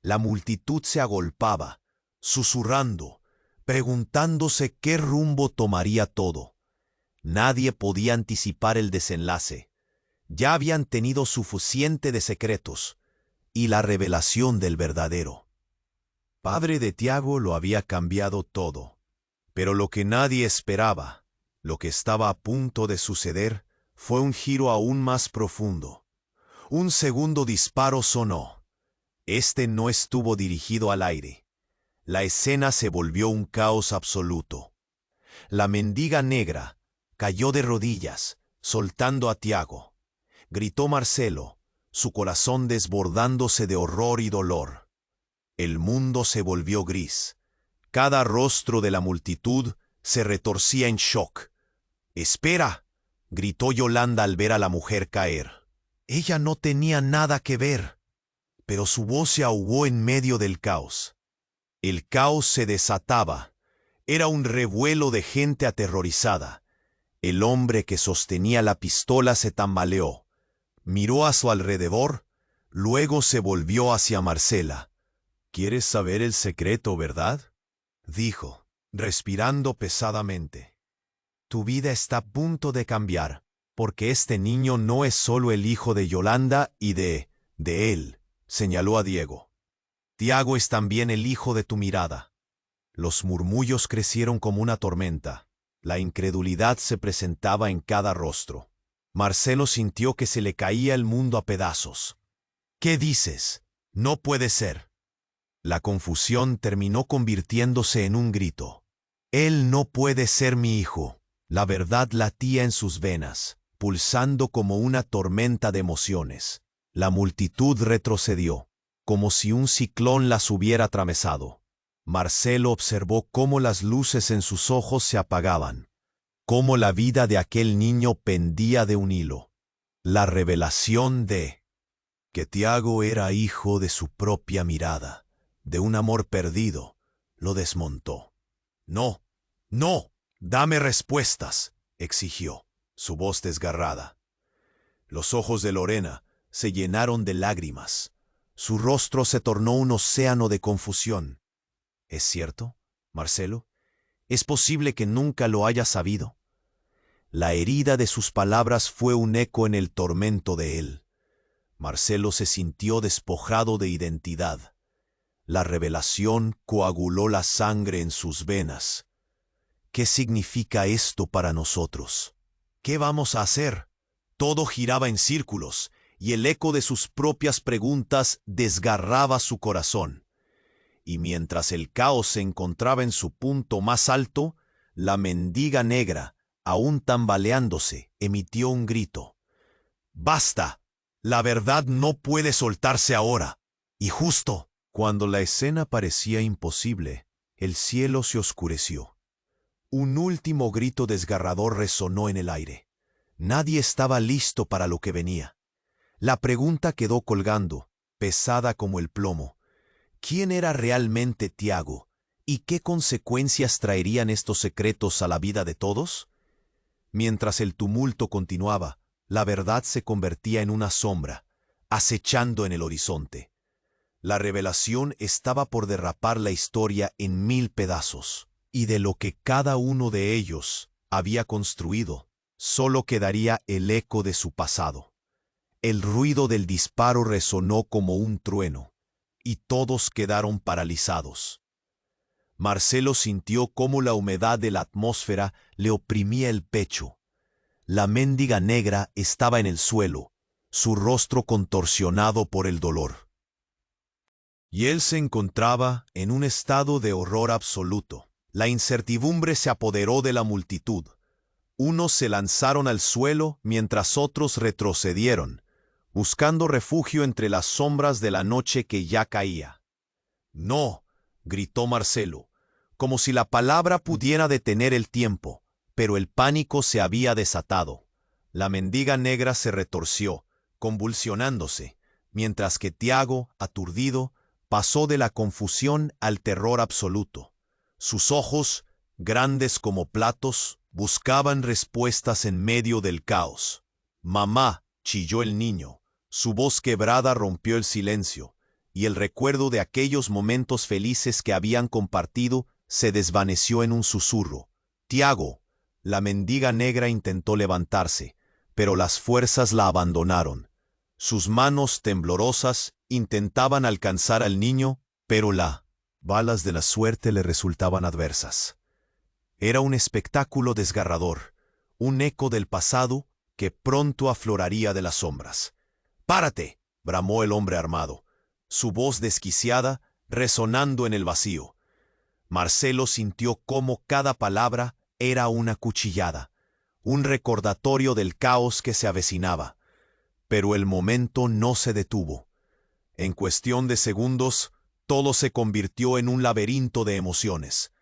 La multitud se agolpaba, susurrando, preguntándose qué rumbo tomaría todo. Nadie podía anticipar el desenlace. Ya habían tenido suficiente de secretos, y la revelación del verdadero padre de Tiago lo había cambiado todo. Pero lo que nadie esperaba, lo que estaba a punto de suceder, fue un giro aún más profundo. Un segundo disparo sonó. Este no estuvo dirigido al aire. La escena se volvió un caos absoluto. La mendiga negra cayó de rodillas, soltando a Tiago. Gritó Marcelo, su corazón desbordándose de horror y dolor. El mundo se volvió gris. Cada rostro de la multitud se retorcía en shock. «¡Espera!», gritó Yolanda al ver a la mujer caer. Ella no tenía nada que ver, pero su voz se ahogó en medio del caos. El caos se desataba. Era un revuelo de gente aterrorizada. El hombre que sostenía la pistola se tambaleó. Miró a su alrededor, luego se volvió hacia Marcela. «¿Quieres saber el secreto, verdad?», dijo. respirando pesadamente. Tu vida está a punto de cambiar, porque este niño no es solo el hijo de Yolanda y de él, señaló a Diego. Tiago es también el hijo de tu mirada. Los murmullos crecieron como una tormenta. La incredulidad se presentaba en cada rostro. Marcelo sintió que se le caía el mundo a pedazos. ¿Qué dices? No puede ser. La confusión terminó convirtiéndose en un grito. Él no puede ser mi hijo. La verdad latía en sus venas, pulsando como una tormenta de emociones. La multitud retrocedió, como si un ciclón las hubiera atravesado. Marcelo observó cómo las luces en sus ojos se apagaban, cómo la vida de aquel niño pendía de un hilo. La revelación de que Tiago era hijo de su propia mirada, de un amor perdido, lo desmontó. No, no, dame respuestas, exigió, su voz desgarrada. Los ojos de Lorena se llenaron de lágrimas. Su rostro se tornó un océano de confusión. ¿Es cierto, Marcelo? ¿Es posible que nunca lo haya sabido? La herida de sus palabras fue un eco en el tormento de él. Marcelo se sintió despojado de identidad. La revelación coaguló la sangre en sus venas. ¿Qué significa esto para nosotros? ¿Qué vamos a hacer? Todo giraba en círculos, y el eco de sus propias preguntas desgarraba su corazón. Y mientras el caos se encontraba en su punto más alto, la mendiga negra, aún tambaleándose, emitió un grito. ¡Basta! La verdad no puede soltarse ahora. Y justo cuando la escena parecía imposible, el cielo se oscureció. Un último grito desgarrador resonó en el aire. Nadie estaba listo para lo que venía. La pregunta quedó colgando, pesada como el plomo. ¿Quién era realmente Tiago? ¿Y qué consecuencias traerían estos secretos a la vida de todos? Mientras el tumulto continuaba, la verdad se convertía en una sombra, acechando en el horizonte. La revelación estaba por derrapar la historia en 1000 pedazos, y de lo que cada uno de ellos había construido, solo quedaría el eco de su pasado. El ruido del disparo resonó como un trueno, y todos quedaron paralizados. Marcelo sintió cómo la humedad de la atmósfera le oprimía el pecho. La mendiga negra estaba en el suelo, su rostro contorsionado por el dolor. Y él se encontraba en un estado de horror absoluto. La incertidumbre se apoderó de la multitud. Unos se lanzaron al suelo mientras otros retrocedieron, buscando refugio entre las sombras de la noche que ya caía. «No», gritó Marcelo, como si la palabra pudiera detener el tiempo, pero el pánico se había desatado. La mendiga negra se retorció, convulsionándose, mientras que Tiago, aturdido, pasó de la confusión al terror absoluto. Sus ojos, grandes como platos, buscaban respuestas en medio del caos. «Mamá», chilló el niño. Su voz quebrada rompió el silencio, y el recuerdo de aquellos momentos felices que habían compartido se desvaneció en un susurro. «Tiago». La mendiga negra intentó levantarse, pero las fuerzas la abandonaron. Sus manos temblorosas intentaban alcanzar al niño, pero las balas de la suerte le resultaban adversas. Era un espectáculo desgarrador, un eco del pasado que pronto afloraría de las sombras. «¡Párate!», bramó el hombre armado, su voz desquiciada resonando en el vacío. Marcelo sintió cómo cada palabra era una cuchillada, un recordatorio del caos que se avecinaba. Pero el momento no se detuvo. En cuestión de segundos, todo se convirtió en un laberinto de emociones.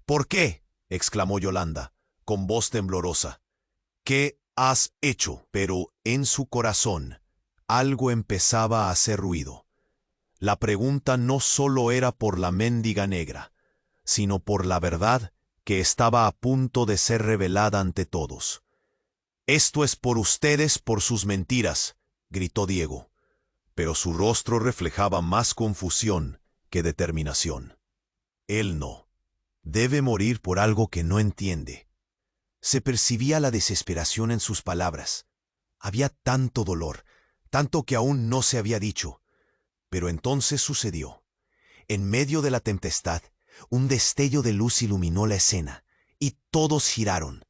«¿Por qué?», exclamó Yolanda, con voz temblorosa. «¿Qué has hecho?». Pero en su corazón, algo empezaba a hacer ruido. La pregunta no solo era por la mendiga negra, sino por la verdad que estaba a punto de ser revelada ante todos. «Esto es por ustedes, por sus mentiras», gritó Diego, pero su rostro reflejaba más confusión que determinación. Él no Debe morir por algo que no entiende. Se percibía la desesperación en sus palabras. Había tanto dolor, tanto que aún no se había dicho. Pero entonces sucedió. En medio de la tempestad, un destello de luz iluminó la escena, y todos giraron.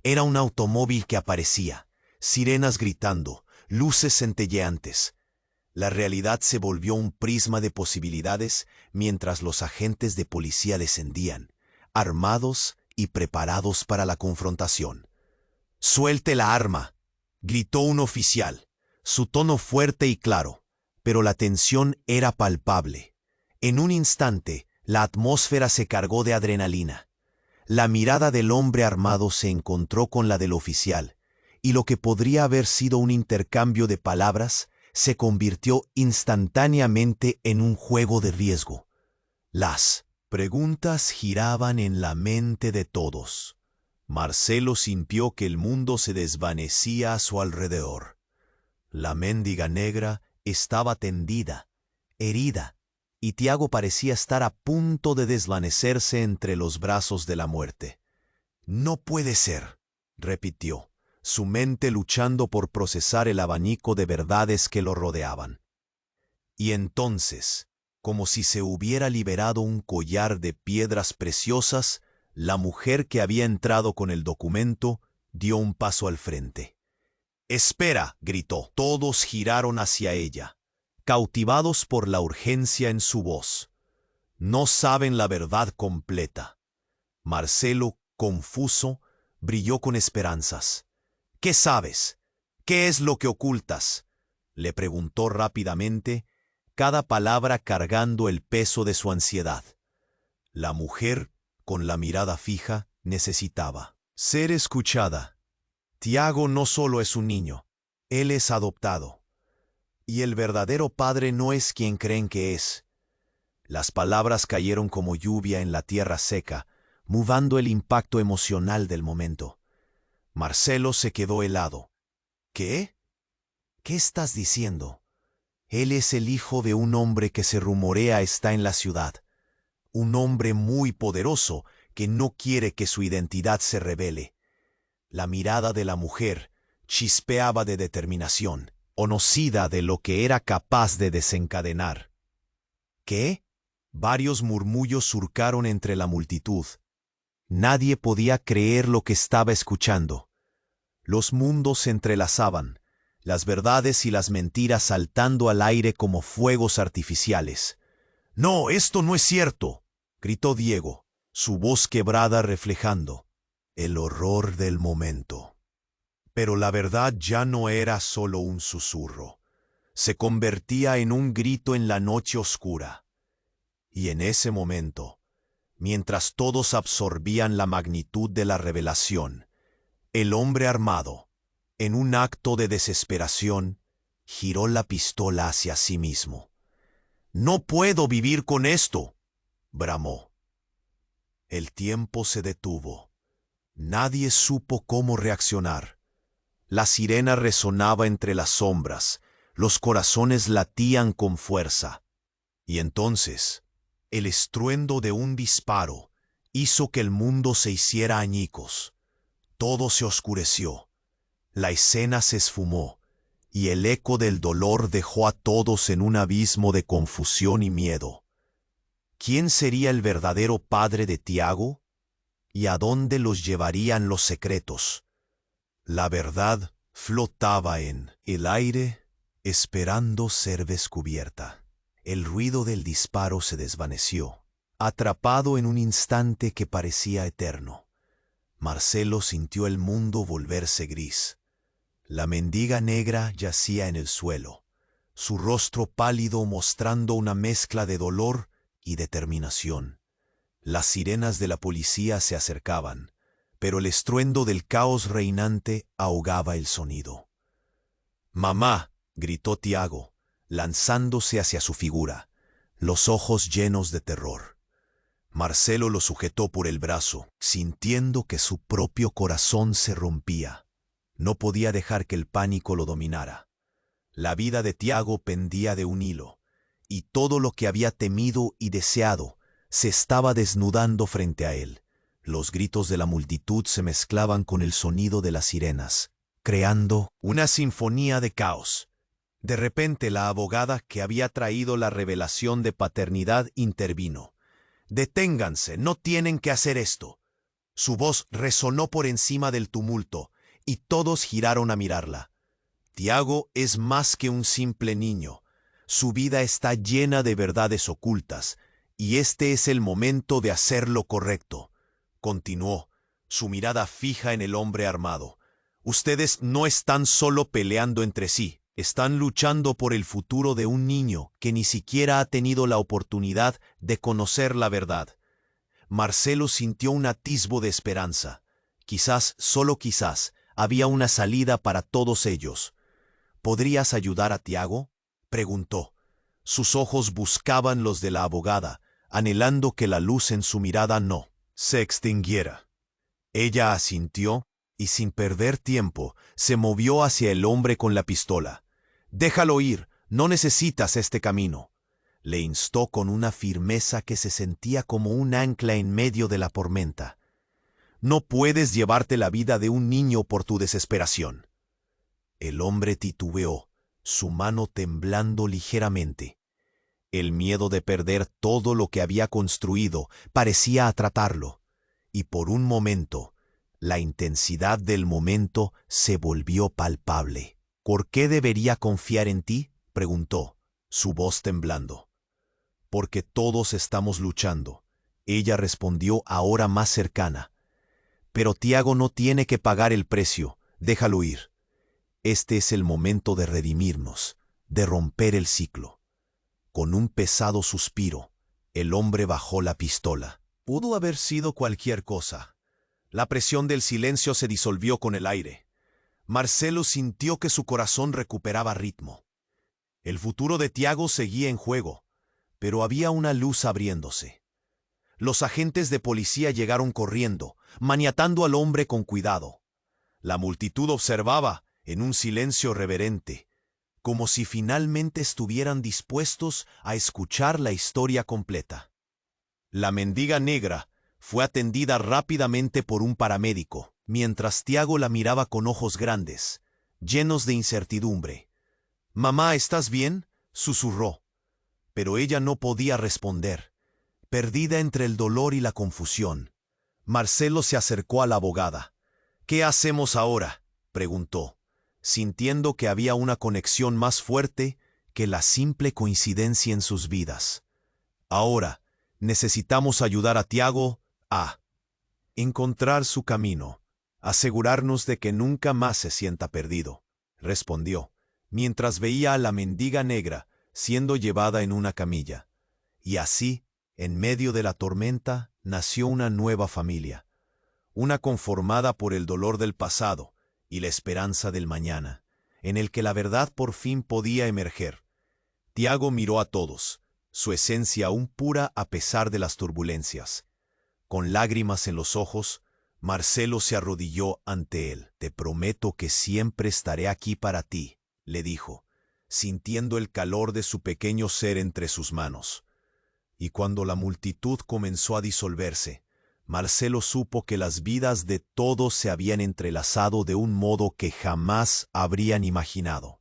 Era un automóvil que aparecía, sirenas gritando, luces centelleantes. La realidad se volvió un prisma de posibilidades mientras los agentes de policía descendían, armados y preparados para la confrontación. «¡Suelte la arma!», gritó un oficial, su tono fuerte y claro, pero la tensión era palpable. En un instante, la atmósfera se cargó de adrenalina. La mirada del hombre armado se encontró con la del oficial, y lo que podría haber sido un intercambio de palabras se convirtió instantáneamente en un juego de riesgo. Las preguntas giraban en la mente de todos. Marcelo sintió que el mundo se desvanecía a su alrededor. La mendiga negra estaba tendida, herida, y Tiago parecía estar a punto de desvanecerse entre los brazos de la muerte. «No puede ser», repitió, su mente luchando por procesar el abanico de verdades que lo rodeaban. Y entonces, como si se hubiera liberado un collar de piedras preciosas, la mujer que había entrado con el documento dio un paso al frente. «¡Espera!», gritó. Todos giraron hacia ella, cautivados por la urgencia en su voz. No saben la verdad completa. Marcelo, confuso, brilló con esperanzas. «¿Qué sabes? ¿Qué es lo que ocultas?», le preguntó rápidamente, cada palabra cargando el peso de su ansiedad. La mujer, con la mirada fija, necesitaba ser escuchada. Tiago no solo es un niño, él es adoptado. Y el verdadero padre no es quien creen que es. Las palabras cayeron como lluvia en la tierra seca, mudando el impacto emocional del momento. Marcelo se quedó helado. «¿Qué? ¿Qué estás diciendo? Él es el hijo de un hombre que se rumorea está en la ciudad. Un hombre muy poderoso que no quiere que su identidad se revele». La mirada de la mujer chispeaba de determinación, conocida de lo que era capaz de desencadenar. «¿Qué?». Varios murmullos surcaron entre la multitud. Nadie podía creer lo que estaba escuchando. Los mundos se entrelazaban, las verdades y las mentiras saltando al aire como fuegos artificiales. «¡No, esto no es cierto!», gritó Diego, su voz quebrada reflejando el horror del momento. Pero la verdad ya no era solo un susurro. Se convertía en un grito en la noche oscura. Y en ese momento, mientras todos absorbían la magnitud de la revelación, el hombre armado, en un acto de desesperación, giró la pistola hacia sí mismo. «¡No puedo vivir con esto!», bramó. El tiempo se detuvo. Nadie supo cómo reaccionar. La sirena resonaba entre las sombras, los corazones latían con fuerza. Y entonces, el estruendo de un disparo hizo que el mundo se hiciera añicos. Todo se oscureció. La escena se esfumó, y el eco del dolor dejó a todos en un abismo de confusión y miedo. ¿Quién sería el verdadero padre de Tiago? ¿Y a dónde los llevarían los secretos? La verdad flotaba en el aire, esperando ser descubierta. El ruido del disparo se desvaneció, atrapado en un instante que parecía eterno. Marcelo sintió el mundo volverse gris. La mendiga negra yacía en el suelo, su rostro pálido mostrando una mezcla de dolor y determinación. Las sirenas de la policía se acercaban, pero el estruendo del caos reinante ahogaba el sonido. «¡Mamá!», gritó Tiago, lanzándose hacia su figura, los ojos llenos de terror. Marcelo lo sujetó por el brazo, sintiendo que su propio corazón se rompía. No podía dejar que el pánico lo dominara. La vida de Tiago pendía de un hilo, y todo lo que había temido y deseado se estaba desnudando frente a él. Los gritos de la multitud se mezclaban con el sonido de las sirenas, creando una sinfonía de caos. De repente la abogada que había traído la revelación de paternidad intervino. «Deténganse, no tienen que hacer esto». Su voz resonó por encima del tumulto, y todos giraron a mirarla. Tiago es más que un simple niño. Su vida está llena de verdades ocultas, y este es el momento de hacer lo correcto. Continuó, su mirada fija en el hombre armado. Ustedes no están solo peleando entre sí, están luchando por el futuro de un niño que ni siquiera ha tenido la oportunidad de conocer la verdad. Marcelo sintió un atisbo de esperanza. Quizás, solo quizás, había una salida para todos ellos. ¿Podrías ayudar a Tiago?, preguntó. Sus ojos buscaban los de la abogada, anhelando que la luz en su mirada no se extinguiera. Ella asintió y sin perder tiempo se movió hacia el hombre con la pistola. «Déjalo ir, no necesitas este camino», le instó con una firmeza que se sentía como un ancla en medio de la tormenta. «No puedes llevarte la vida de un niño por tu desesperación». El hombre titubeó, su mano temblando ligeramente. El miedo de perder todo lo que había construido parecía atraparlo, y por un momento, la intensidad del momento se volvió palpable. «¿Por qué debería confiar en ti?», preguntó, su voz temblando. «Porque todos estamos luchando», ella respondió ahora más cercana. «Pero Tiago no tiene que pagar el precio, déjalo ir. Este es el momento de redimirnos, de romper el ciclo». Con un pesado suspiro, el hombre bajó la pistola. Pudo haber sido cualquier cosa. La presión del silencio se disolvió con el aire. Marcelo sintió que su corazón recuperaba ritmo. El futuro de Tiago seguía en juego, pero había una luz abriéndose. Los agentes de policía llegaron corriendo, maniatando al hombre con cuidado. La multitud observaba, en un silencio reverente, como si finalmente estuvieran dispuestos a escuchar la historia completa. La mendiga negra fue atendida rápidamente por un paramédico, mientras Tiago la miraba con ojos grandes, llenos de incertidumbre. «Mamá, ¿estás bien?», susurró. Pero ella no podía responder, perdida entre el dolor y la confusión. Marcelo se acercó a la abogada. «¿Qué hacemos ahora?», preguntó, sintiendo que había una conexión más fuerte que la simple coincidencia en sus vidas. «Ahora, necesitamos ayudar a Tiago a encontrar su camino, asegurarnos de que nunca más se sienta perdido», respondió, mientras veía a la mendiga negra siendo llevada en una camilla. Y así, en medio de la tormenta, nació una nueva familia, una conformada por el dolor del pasado y la esperanza del mañana, en el que la verdad por fin podía emerger. Tiago miró a todos, su esencia aún pura a pesar de las turbulencias. Con lágrimas en los ojos, Marcelo se arrodilló ante él. «Te prometo que siempre estaré aquí para ti», le dijo, sintiendo el calor de su pequeño ser entre sus manos. Y cuando la multitud comenzó a disolverse, Marcelo supo que las vidas de todos se habían entrelazado de un modo que jamás habrían imaginado.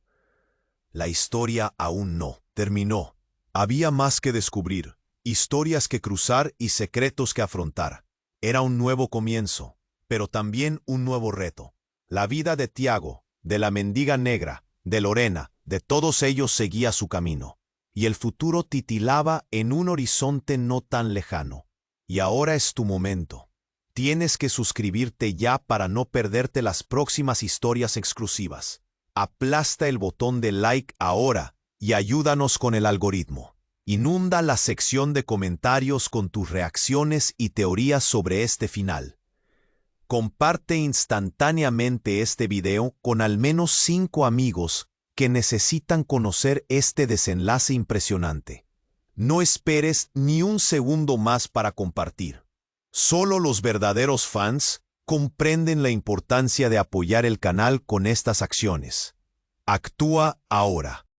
La historia aún no terminó. Había más que descubrir, historias que cruzar y secretos que afrontar. Era un nuevo comienzo, pero también un nuevo reto. La vida de Tiago, de la mendiga negra, de Lorena, de todos ellos seguía su camino, y el futuro titilaba en un horizonte no tan lejano. Y ahora es tu momento. Tienes que suscribirte ya para no perderte las próximas historias exclusivas. Aplasta el botón de like ahora y ayúdanos con el algoritmo. Inunda la sección de comentarios con tus reacciones y teorías sobre este final. Comparte instantáneamente este video con al menos 5 amigos que necesitan conocer este desenlace impresionante. No esperes ni un segundo más para compartir. Solo los verdaderos fans comprenden la importancia de apoyar el canal con estas acciones. Actúa ahora.